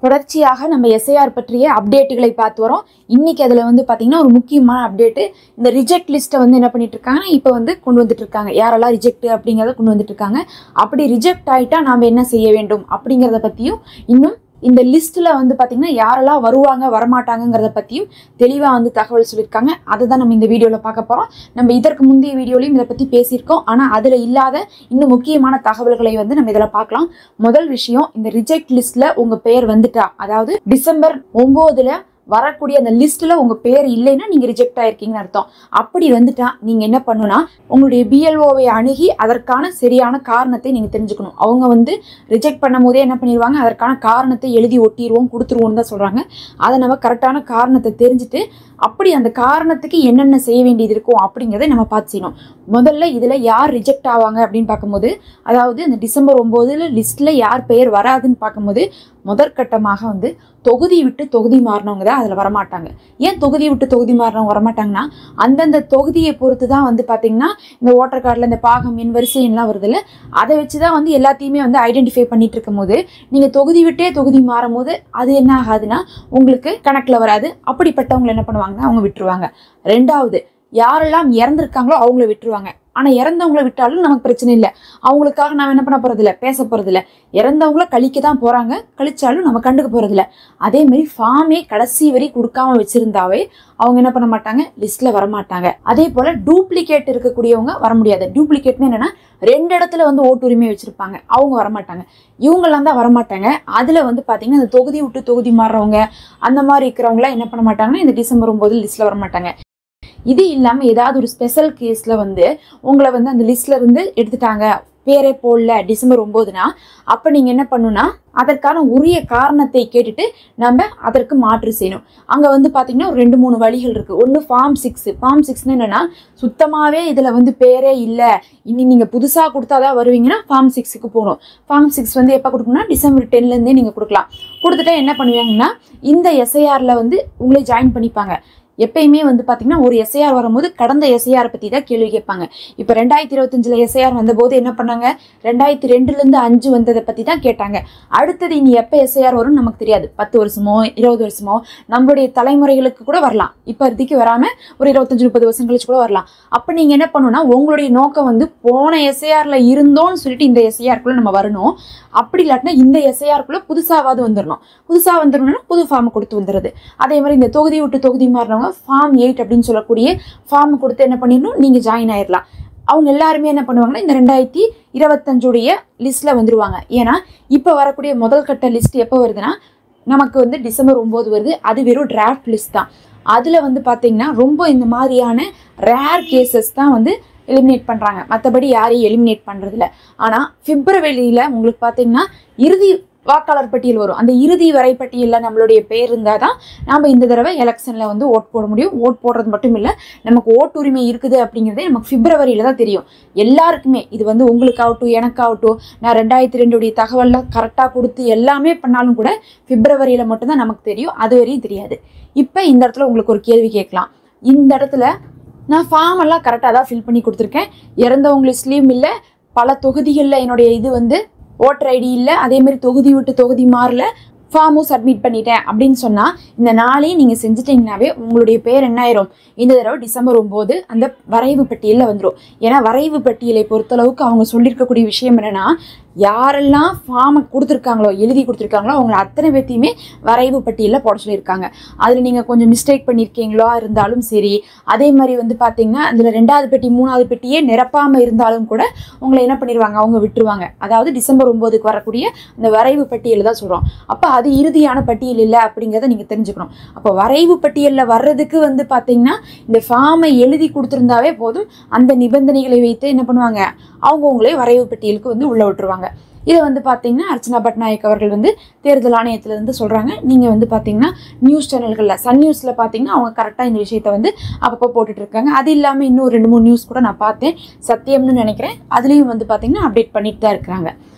தொடர்ச்சியாக நம்ம எஸ்ஐஆர் பற்றிய அப்டேட்டுகளை பார்த்து வரோம். இன்னைக்கு அதில் வந்து பார்த்தீங்கன்னா ஒரு முக்கியமான அப்டேட்டு, இந்த ரிஜெக்ட் லிஸ்ட்டை வந்து என்ன பண்ணிட்டு இருக்காங்கன்னா இப்போ வந்து கொண்டு வந்துட்டு இருக்காங்க. யாரெல்லாம் ரிஜெக்ட் அப்படிங்கிறத கொண்டு வந்துட்டு இருக்காங்க. அப்படி ரிஜெக்ட் ஆகிட்டா நாம் என்ன செய்ய வேண்டும் அப்படிங்கிறத பற்றியும், இன்னும் இந்த லிஸ்ட்டில் வந்து பார்த்தீங்கன்னா யாரெல்லாம் வருவாங்க வரமாட்டாங்கிறத பற்றியும் தெளிவாக வந்து தகவல் சொல்லியிருக்காங்க. அதை தான் நம்ம இந்த வீடியோவில் பார்க்க போகிறோம். நம்ம இதற்கு முந்தைய வீடியோலையும் இதை பற்றி பேசியிருக்கோம். ஆனால் அதில் இல்லாத இன்னும் முக்கியமான தகவல்களை வந்து நம்ம இதில் பார்க்கலாம். முதல் விஷயம், இந்த ரிஜெக்ட் லிஸ்ட்டில் உங்கள் பெயர் வந்துட்டா, அதாவது டிசம்பர் 9 வரக்கூடிய அந்த லிஸ்ட்டில் உங்கள் பேர் இல்லைன்னா நீங்கள் ரிஜெக்ட் ஆகிருக்கீங்கன்னு அர்த்தம். அப்படி வந்துட்டா நீங்கள் என்ன பண்ணணும்னா, உங்களுடைய பிஎல்ஓவை அணுகி அதற்கான சரியான காரணத்தை நீங்கள் தெரிஞ்சுக்கணும். அவங்க வந்து ரிஜெக்ட் பண்ணும் போதே என்ன பண்ணிடுவாங்க, அதற்கான காரணத்தை எழுதி ஒட்டிடுவோம் கொடுத்துருவோம்னு தான் சொல்கிறாங்க. அதை நம்ம கரெக்டான காரணத்தை தெரிஞ்சுட்டு அப்படி அந்த காரணத்துக்கு என்னென்ன செய்ய வேண்டியது இருக்கும் அப்படிங்கிறத நம்ம பார்த்து செய்யணும். முதல்ல இதில் யார் ரிஜெக்ட் ஆவாங்க அப்படின்னு பார்க்கும்போது, அதாவது இந்த டிசம்பர் 9 லிஸ்ட்டில் யார் பெயர் வராதுன்னு பார்க்கும்போது, முதற்கட்டமாக வந்து தொகுதி விட்டு தொகுதி மாறினவங்க தான் அதில் வரமாட்டாங்க. ஏன் தொகுதி விட்டு தொகுதி மாறினவங்க வரமாட்டாங்கன்னா, அந்தந்த தொகுதியை பொறுத்து தான் வந்து பார்த்தீங்கன்னா இந்த ஓட்டர் கார்டில் இந்த பாகம் எண் வரிசை எல்லாம் வருதுல்ல, அதை வச்சு தான் வந்து எல்லாத்தையுமே வந்து ஐடென்டிஃபை பண்ணிட்டு இருக்கும் போது, நீங்கள் தொகுதி விட்டே தொகுதி மாறும் போது அது என்ன ஆகாதுன்னா உங்களுக்கு கணக்கில் வராது. அப்படிப்பட்டவங்களை என்ன பண்ணுவாங்கன்னா அவங்க விட்டுருவாங்க. ரெண்டாவது, யாரெல்லாம் இறந்துருக்காங்களோ அவங்கள விட்டுருவாங்க. ஆனால் இறந்தவங்கள விட்டாலும் நமக்கு பிரச்சனை இல்லை. அவங்களுக்காக நாம் என்ன பண்ண போகிறதில்ல, பேச போகிறதில்ல. இறந்தவங்கள கழிக்க தான் போகிறாங்க, கழிச்சாலும் நம்ம கண்டுக்க போகிறதில்ல. அதேமாதிரி ஃபார்மே கடைசி வரை கொடுக்காம வச்சுருந்தாவே அவங்க என்ன பண்ண மாட்டாங்க, லிஸ்ட்டில் வரமாட்டாங்க. அதே போல் டூப்ளிகேட் இருக்கக்கூடியவங்க வர முடியாது. டூப்ளிகேட்னு என்னென்னா 2 இடத்துல வந்து ஓட்டுரிமை வச்சுருப்பாங்க, அவங்க வரமாட்டாங்க. இவங்கெல்லாம் தான் வரமாட்டாங்க. அதில் வந்து பார்த்திங்கன்னா இந்த தொகுதி விட்டு தொகுதி மாறுறவங்க அந்த மாதிரி இருக்கிறவங்களாம் என்ன பண்ண மாட்டாங்கன்னா இந்த டிசம்பர் 9 லிஸ்ட்டில் வரமாட்டாங்க. இது இல்லாமல் ஏதாவது ஒரு ஸ்பெஷல் கேஸில் வந்து உங்களை வந்து அந்த லிஸ்ட்ல இருந்து எடுத்துட்டாங்க, பேரே போடல டிசம்பர் 9னா, அப்போ நீங்கள் என்ன பண்ணணும்னா அதற்கான உரிய காரணத்தை கேட்டுட்டு நம்ம அதற்கு மாற்று செய்யணும். அங்கே வந்து பார்த்தீங்கன்னா ஒரு 2-3 வழிகள் இருக்குது. ஒன்று ஃபார்ம் 6. ஃபார்ம் 6ன்னு என்னென்னா, சுத்தமாகவே இதில் வந்து பேரே இல்லை, இனி நீங்கள் புதுசாக கொடுத்தாதான் வருவீங்கன்னா ஃபார்ம் 6க்கு போகணும். ஃபார்ம் 6 வந்து எப்போ கொடுக்கணும்னா டிசம்பர் 10லேருந்தே நீங்கள் கொடுக்கலாம். கொடுத்துட்டா என்ன பண்ணுவாங்கன்னா இந்த எஸ்ஐஆரில் வந்து உங்களே ஜாயின் பண்ணிப்பாங்க. எப்பயுமே வந்து பார்த்தீங்கன்னா ஒரு எஸ்ஐஆர் வரும்போது கடந்த எஸ்ஐஆர் பற்றி தான் கேள்வி கேட்பாங்க. இப்போ 2025 எஸ்ஐஆர் வந்தபோது என்ன பண்ணாங்க, 2002லேருந்து 5 வந்ததை பற்றி தான் கேட்டாங்க. அடுத்தது இனி எப்போ எஸ்ஐஆர் வரும்னு நமக்கு தெரியாது. 10 வருஷமோ 20 வருஷமோ நம்மளுடைய தலைமுறைகளுக்கு கூட வரலாம். இப்போ இதுக்கு வராமல் ஒரு 25-30 வருஷம் கழிச்சு கூட வரலாம். அப்போ நீங்கள் என்ன பண்ணணும்னா உங்களுடைய நோக்கம் வந்து போன எஸ்ஐஆரில் இருந்தோன்னு சொல்லிட்டு இந்த எஸ்ஐஆருக்குள்ளே நம்ம வரணும். அப்படி இல்லாட்டினா இந்த எஸ்ஐஆருக்குள்ளே புதுசாவது வந்துடணும். புதுசாக வந்துடணும்னா புது ஃபார்மை கொடுத்து வந்துடுது. அதே மாதிரி இந்த தொகுதி விட்டு தொகுதி மாறினவங்க ஃபார்ம் 8 அப்படின்னு சொல்லக்கூடிய ஃபார்ம் கொடுத்து என்ன பண்ணிடணும், நீங்கள் ஜாயின் ஆயிடலாம். அவங்க எல்லாருமே என்ன பண்ணுவாங்கன்னா இந்த 2025 லிஸ்ட்டில் வந்துடுவாங்க. ஏன்னா இப்போ வரக்கூடிய முதல் கட்ட லிஸ்ட் எப்போ வருதுன்னா நமக்கு வந்து டிசம்பர் 9 வருது. அது வெறும் டிராஃப்ட் லிஸ்ட் தான். அதில் வந்து பார்த்தீங்கன்னா ரொம்ப இந்த மாதிரியான ரேர் கேசஸ் தான் வந்து எலிமினேட் பண்ணுறாங்க. மற்றபடி யாரையும் எலிமினேட் பண்ணுறதில்ல. ஆனால் பிப்ரவரியில் உங்களுக்கு பார்த்தீங்கன்னா இறுதி வாக்காளர் பட்டியல் வரும். அந்த இறுதி வரைப்பட்டியலில் நம்மளுடைய பேர் இருந்தால் தான் நம்ம இந்த தடவை எலெக்ஷனில் வந்து ஓட் போட முடியும். ஓட் போடுறது மட்டும் இல்லை, நமக்கு ஓட்டுரிமை இருக்குது அப்படிங்கிறதே நமக்கு பிப்ரவரியில் தான் தெரியும் எல்லாருக்குமே. இது வந்து உங்களுக்காகட்டும் எனக்காகட்டும், நான் 2002 தகவலில் கரெக்டாக கொடுத்து எல்லாமே பண்ணாலும் கூட பிப்ரவரியில் மட்டும்தான் நமக்கு தெரியும், அது வரையும் தெரியாது. இப்போ இந்த இடத்துல உங்களுக்கு ஒரு கேள்வி கேட்கலாம். இந்த இடத்துல நான் ஃபார்ம் எல்லாம் கரெக்டாக தான் ஃபில் பண்ணி கொடுத்துருக்கேன், இறந்தவங்க லிஸ்ட்லேயும் இல்லை, பல தொகுதிகளில் என்னுடைய இது வந்து ஓட்டர் ஐடி இல்லை, அதேமாதிரி தொகுதி விட்டு தொகுதி மாறல, ஃபார்மும் சப்மிட் பண்ணிட்டேன் அப்படின்னு சொன்னால் இந்த நாளையும் நீங்கள் செஞ்சுட்டிங்கனாவே உங்களுடைய பேர் என்ன ஆயிரும், இந்த தடவை டிசம்பர் 9 அந்த வரைவு பட்டியலில் வந்துடும். ஏன்னா வரைவு பட்டியலை பொறுத்தளவுக்கு அவங்க சொல்லியிருக்கக்கூடிய விஷயம் என்னென்னா, யாரெல்லாம் ஃபார்மை கொடுத்துருக்காங்களோ எழுதி கொடுத்துருக்காங்களோ அவங்கள அத்தனை பேர்த்தையுமே வரைவு பட்டியலில் போட சொல்லியிருக்காங்க. அதில் நீங்கள் கொஞ்சம் மிஸ்டேக் பண்ணியிருக்கீங்களோ இருந்தாலும் சரி, அதே மாதிரி வந்து பார்த்தீங்கன்னா அதில் 2வது பெட்டி 3வது பெட்டியே நிரப்பாமல் இருந்தாலும் கூட உங்களை என்ன பண்ணிடுவாங்க, அவங்க விட்டுருவாங்க. அதாவது டிசம்பர் 9க்கு வரக்கூடிய அந்த வரைவு பட்டியல் தான் சொல்கிறோம். அப்போ அது இறுதியான பட்டியல் இல்லை அப்படிங்கிறத நீங்கள் தெரிஞ்சுக்கணும். அப்போ வரைவு பட்டியலில் வர்றதுக்கு வந்து பார்த்தீங்கன்னா இந்த ஃபார்மை எழுதி கொடுத்துருந்தாவே போதும், அந்த நிபந்தனைகளை வைத்து என்ன பண்ணுவாங்க, அவங்கவுங்களே வரைவு பட்டியலுக்கு வந்து உள்ளே விட்டுருவாங்க. இதை வந்து பார்த்தீங்கன்னா அர்ச்சனா பட்நாயக் அவர்கள் வந்து தேர்தல் ஆணையத்திலேருந்து சொல்கிறாங்க. நீங்கள் வந்து பார்த்தீங்கன்னா நியூஸ் சேனல்களில் சன் நியூஸில் பார்த்தீங்கன்னா அவங்க கரெக்டாக இந்த விஷயத்தை வந்து அப்பப்போ போட்டுட்ருக்காங்க. அது இல்லாமல் இன்னும் 2-3 நியூஸ் கூட நான் பார்த்தேன், சத்தியம்னு நினைக்கிறேன், அதுலேயும் வந்து பார்த்தீங்கன்னா அப்டேட் பண்ணிட்டு தான் இருக்கிறாங்க.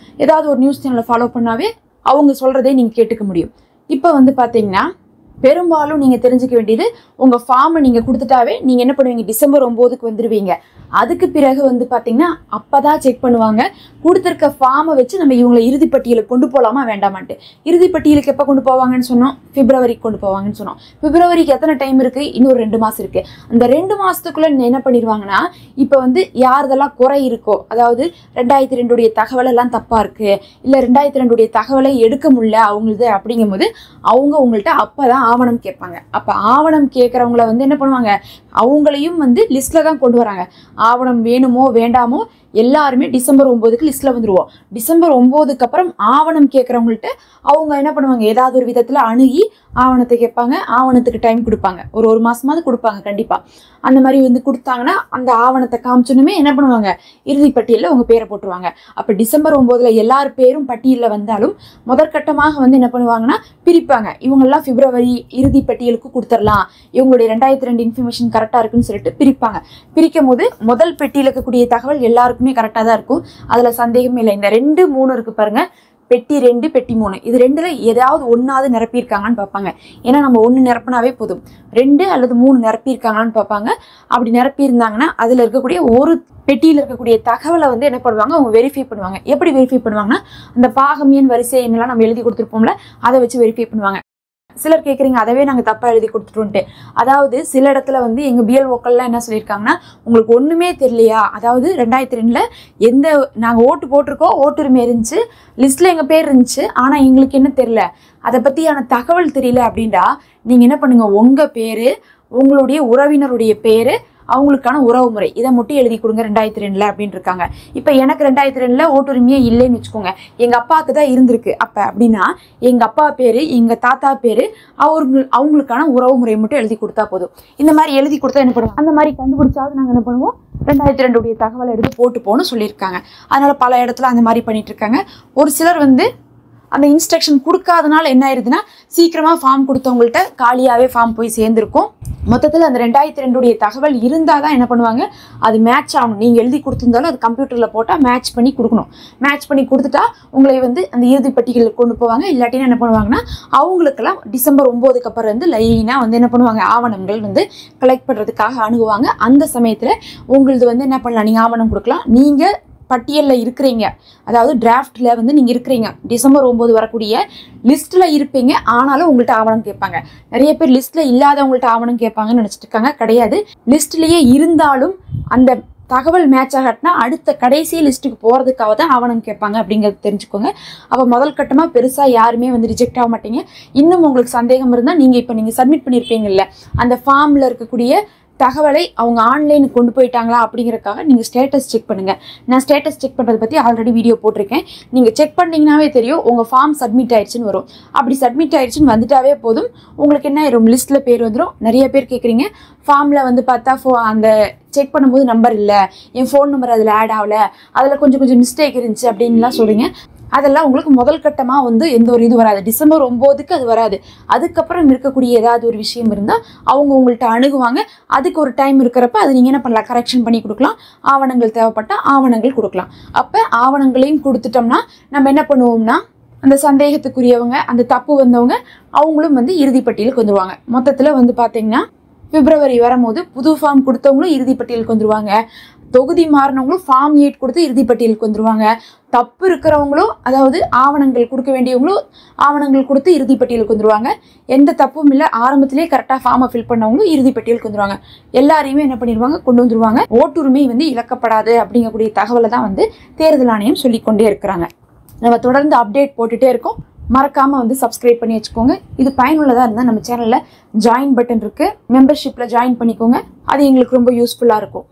ஏதாவது ஒரு நியூஸ் சேனலை ஃபாலோ பண்ணாவே அவங்க சொல்கிறதே நீங்கள் கேட்டுக்க முடியும். இப்போ வந்து பார்த்தீங்கன்னா பெரும்பாலும் நீங்கள் தெரிஞ்சுக்க வேண்டியது, உங்கள் ஃபார்மை நீங்கள் கொடுத்துட்டாவே நீங்கள் என்ன பண்ணுவீங்க, டிசம்பர் 9க்கு வந்துடுவீங்க. அதுக்கு பிறகு வந்து பார்த்தீங்கன்னா அப்போ தான் செக் பண்ணுவாங்க. கொடுத்துருக்க ஃபார்மை வச்சு நம்ம இவங்களை இறுதிப்பட்டியலுக்கு கொண்டு போகலாமா வேண்டாமான்ட்டு. இறுதிப்பட்டியலுக்கு எப்போ கொண்டு போவாங்கன்னு சொன்னோம்? பிப்ரவரிக்கு கொண்டு போவாங்கன்னு சொன்னோம். பிப்ரவரிக்கு எத்தனை டைம் இருக்குது? இன்னொரு 2 மாதம் இருக்குது. அந்த 2 மாதத்துக்குள்ளே என்ன பண்ணிடுவாங்கன்னா, இப்போ வந்து யாருதெல்லாம் குறை இருக்கோ, அதாவது 2002 தகவல் எல்லாம் தப்பாக இருக்குது, இல்லை 2002 தகவலை எடுக்க முடியல அவங்களுது அப்படிங்கும்போது அவங்க உங்கள்கிட்ட அப்போ தான் ஆவணம் கேட்பாங்க. அப்போ ஆவணம் கேட்குறவங்கள வந்து என்ன பண்ணுவாங்க, அவங்களையும் வந்து லிஸ்ட்டில் தான் கொண்டு வராங்க. ஆவணம் வேணுமோ வேண்டாமோ எல்லாருமே டிசம்பர் 9க்கு லிஸ்ட்டில் வந்துடுவோம். டிசம்பர் 9க்கு அப்புறம் ஆவணம் கேட்குறவங்கள்ட்ட அவங்க என்ன பண்ணுவாங்க, ஏதாவது ஒரு விதத்தில் அணுகி ஆவணத்தை கேட்பாங்க. ஆவணத்துக்கு டைம் கொடுப்பாங்க, ஒரு மாதமாவது கொடுப்பாங்க கண்டிப்பாக. அந்த மாதிரி வந்து கொடுத்தாங்கன்னா அந்த ஆவணத்தை காமிச்சோன்னுமே என்ன பண்ணுவாங்க, இறுதி பட்டியலில் உங்கள் பேரை போட்டுருவாங்க. அப்போ டிசம்பர் 9ல் எல்லார் பேரும் பட்டியலில் வந்தாலும் முதற்கட்டமாக வந்து என்ன பண்ணுவாங்கன்னா பிரிப்பாங்க. இவங்கெல்லாம் பிப்ரவரி இறுதி பட்டியலுக்கு கொடுத்துடலாம், இவங்களுடைய 2002 இன்ஃபர்மேஷன் கரெக்டாக இருக்குன்னு சொல்லிட்டு பிரிப்பாங்க. பிரிக்கும் போது முதல் பெட்டியில் இருக்கக்கூடிய தகவல் எல்லாருக்குமே கரெக்டாக தான் இருக்கும், அதில் சந்தேகமே இல்லை. இந்த 2, 3 இருக்கு பாருங்க, பெட்டி 2 பெட்டி 3, இது 2ல் ஏதாவது ஒன்றாவது நிரப்பியிருக்காங்கன்னு பார்ப்பாங்க. ஏன்னா நம்ம 1 நிரப்பினாவே போதும். 2 அல்லது 3 நிரப்பியிருக்காங்கன்னு பார்ப்பாங்க. அப்படி நிரப்பியிருந்தாங்கன்னா அதில் இருக்கக்கூடிய ஒரு பெட்டியில் இருக்கக்கூடிய தகவலை வந்து என்ன பண்ணுவாங்க, அவங்க வெரிஃபை பண்ணுவாங்க. எப்படி வெரிஃபை பண்ணுவாங்கன்னா, அந்த பாகம் எண் வரிசை என்னெல்லாம் நம்ம எழுதி கொடுத்துருப்போம்ல, அதை வச்சு வெரிஃபை பண்ணுவாங்க. சிலர் கேட்குறீங்க அதவே நாங்கள் தப்பாக எழுதி கொடுத்துட்டோன்ட்டு. அதாவது சில இடத்துல வந்து எங்கள் பிஎல்ஓக்கள்லாம் என்ன சொல்லியிருக்காங்கன்னா, உங்களுக்கு ஒன்றுமே தெரியலையா, அதாவது 2002 நாங்கள் ஓட்டு போட்டிருக்கோம், ஓட்டுரிமை இருந்துச்சு, லிஸ்ட்டில் எங்கள் பேர் இருந்துச்சு, ஆனால் எங்களுக்கு என்ன தெரியல, அதை பற்றியான தகவல் தெரியல அப்படின்டா நீங்கள் என்ன பண்ணுங்கள், உங்கள் பேர், உங்களுடைய உறவினருடைய பேர், அவங்களுக்கான உறவு முறை, இதை மட்டும் எழுதி கொடுங்க 2002 அப்படின்னு இருக்காங்க. இப்போ எனக்கு 2002 ஓட்டுரிமையே இல்லைன்னு வச்சுக்கோங்க, எங்கள் அப்பாவுக்கு தான் இருந்திருக்கு. அப்போ அப்படின்னா எங்கள் அப்பா பேர், எங்கள் தாத்தா பேர், அவங்களுக்கான உறவு முறை மட்டும் எழுதி கொடுத்தா போதும். இந்த மாதிரி எழுதி கொடுத்தா என்ன பண்ணுவோம், அந்த மாதிரி கண்டுபிடிச்சாவது நாங்கள் என்ன பண்ணுவோம், 2002 தகவலை எடுத்து போட்டு போகணும்னு சொல்லியிருக்காங்க. அதனால் பல இடத்துல அந்த மாதிரி பண்ணிட்டு இருக்காங்க. ஒரு சிலர் வந்து அந்த இன்ஸ்ட்ரக்ஷன் கொடுக்காதனால என்ன ஆயிருதுன்னா, சீக்கிரமாக ஃபார்ம் கொடுத்தவங்கள்ட்ட காலியாகவே ஃபார்ம் போய் சேர்ந்துருக்கும். மொத்தத்தில் அந்த 2002 தகவல் இருந்தால் தான் என்ன பண்ணுவாங்க, அது மேட்ச் ஆகணும். நீங்கள் எழுதி கொடுத்துருந்தாலும் அது கம்ப்யூட்டரில் போட்டால் மேட்ச் பண்ணி கொடுக்கணும். மேட்ச் பண்ணி கொடுத்துட்டா உங்களை வந்து அந்த இறுதி பட்டியலுக்கு கொண்டு போவாங்க. இல்லாட்டினா என்ன பண்ணுவாங்கன்னா, அவங்களுக்கெல்லாம் டிசம்பர் 9க்கு அப்புறம் வந்து லைனாக வந்து என்ன பண்ணுவாங்க, ஆவணங்கள் வந்து கலெக்ட் பண்ணுறதுக்காக அணுகுவாங்க. அந்த சமயத்தில் உங்களது வந்து என்ன பண்ணலாம், நீங்கள் ஆவணம் கொடுக்கலாம். நீங்கள் பட்டியலில் இருக்கிறீங்க, அதாவது டிராஃப்டில் வந்து நீங்கள் இருக்கிறீங்க, டிசம்பர் 9 வரக்கூடிய லிஸ்ட்டில் இருப்பீங்க, ஆனாலும் உங்கள்கிட்ட ஆவணம் கேட்பாங்க. நிறைய பேர் லிஸ்ட்டில் இல்லாதவங்கள்ட்ட ஆவணம் கேட்பாங்கன்னு நினச்சிட்டு இருக்காங்க. கிடையாது, லிஸ்ட்லேயே இருந்தாலும் அந்த தகவல் மேட்ச் ஆகட்டினா அடுத்த கடைசி லிஸ்ட்டுக்கு போகிறதுக்காக தான் ஆவணம் கேட்பாங்க அப்படிங்கிறது தெரிஞ்சுக்கோங்க. அப்போ முதல் கட்டமாக பெருசாக யாருமே வந்து ரிஜெக்ட் ஆக மாட்டீங்க. இன்னும் உங்களுக்கு சந்தேகம் இருந்தால் நீங்கள் சப்மிட் பண்ணியிருப்பீங்கல்ல, அந்த ஃபார்மில் இருக்கக்கூடிய தகவலை அவங்க ஆன்லைனுக்கு கொண்டு போயிட்டாங்களா அப்படிங்கிறதுக்காக நீங்கள் ஸ்டேட்டஸ் செக் பண்ணுங்கள். நான் ஸ்டேட்டஸ் செக் பண்ணுறதை பற்றி ஆல்ரெடி வீடியோ போட்டிருக்கேன். நீங்கள் செக் பண்ணிங்கனாவே தெரியும் உங்கள் ஃபார்ம் சப்மிட் ஆயிடுச்சுன்னு வரும். அப்படி சப்மிட் ஆயிடுச்சுன்னு வந்துட்டாவே போதும், உங்களுக்கு என்ன ஆயிரும், லிஸ்ட்டில் பேர் வந்துடும். நிறைய பேர் கேட்குறீங்க, ஃபார்மில் வந்து பார்த்தா அந்த செக் பண்ணும்போது நம்பர் இல்லை, என் ஃபோன் நம்பர் அதில் ஆட் ஆகலை, அதில் கொஞ்சம் மிஸ்டேக் இருந்துச்சு அப்படின்லாம் சொல்கிறீங்க. அதெல்லாம் உங்களுக்கு முதல் கட்டமாக வந்து எந்த ஒரு இது வராது. டிசம்பர் 9க்கு அது வராது. அதுக்கப்புறம் இருக்கக்கூடிய ஏதாவது ஒரு விஷயம் இருந்தால் அவங்க உங்கள்கிட்ட அணுகுவாங்க. அதுக்கு ஒரு டைம் இருக்கிறப்ப அது நீங்கள் என்ன பண்ணலாம், கரெக்ஷன் பண்ணி கொடுக்கலாம். ஆவணங்கள் தேவைப்பட்டால் ஆவணங்கள் கொடுக்கலாம். அப்போ ஆவணங்களையும் கொடுத்துட்டோம்னா நம்ம என்ன பண்ணுவோம்னா, அந்த சந்தேகத்துக்குரியவங்க, அந்த தப்பு வந்தவங்க அவங்களும் வந்து இறுதி பட்டியலுக்கு வந்துடுவாங்க. மொத்தத்தில் வந்து பார்த்தீங்கன்னா பிப்ரவரி வரும்போது புது ஃபார்ம் கொடுத்தவங்களும் இறுதி பட்டியலுக்கு வந்துடுவாங்க. தொகுதி மாறினவங்களும் ஃபார்ம் 8 கொடுத்து இறுதி பட்டியலுக்கு வந்துடுவாங்க. தப்பு இருக்கிறவங்களும், அதாவது ஆவணங்கள் கொடுக்க வேண்டியவங்களும் ஆவணங்கள் கொடுத்து இறுதி பட்டியலுக்கு வந்துடுவாங்க. எந்த தப்பும் இல்லை, ஆரம்பத்திலேயே கரெக்டாக ஃபார்மை ஃபில் பண்ணவங்களும் இறுதி பட்டியலுக்கு வந்துடுவாங்க. எல்லாரையுமே என்ன பண்ணிடுவாங்க, கொண்டு வந்துடுவாங்க. ஓட்டுரிமை வந்து இழக்கப்படாது அப்படிங்கக்கூடிய தகவலை தான் வந்து தேர்தல் ஆணையம் சொல்லிக்கொண்டே இருக்கிறாங்க. நம்ம தொடர்ந்து அப்டேட் போட்டுகிட்டே இருக்கோம். மறக்காமல் வந்து சப்ஸ்கிரைப் பண்ணி வச்சுக்கோங்க. இது பயனுள்ளதாக இருந்தால் நம்ம சேனலில் ஜாயின் பட்டன் இருக்குது, மெம்பர்ஷிப்பில் ஜாயின் பண்ணிக்கோங்க. அது எங்களுக்கு ரொம்ப யூஸ்ஃபுல்லாக இருக்கும்.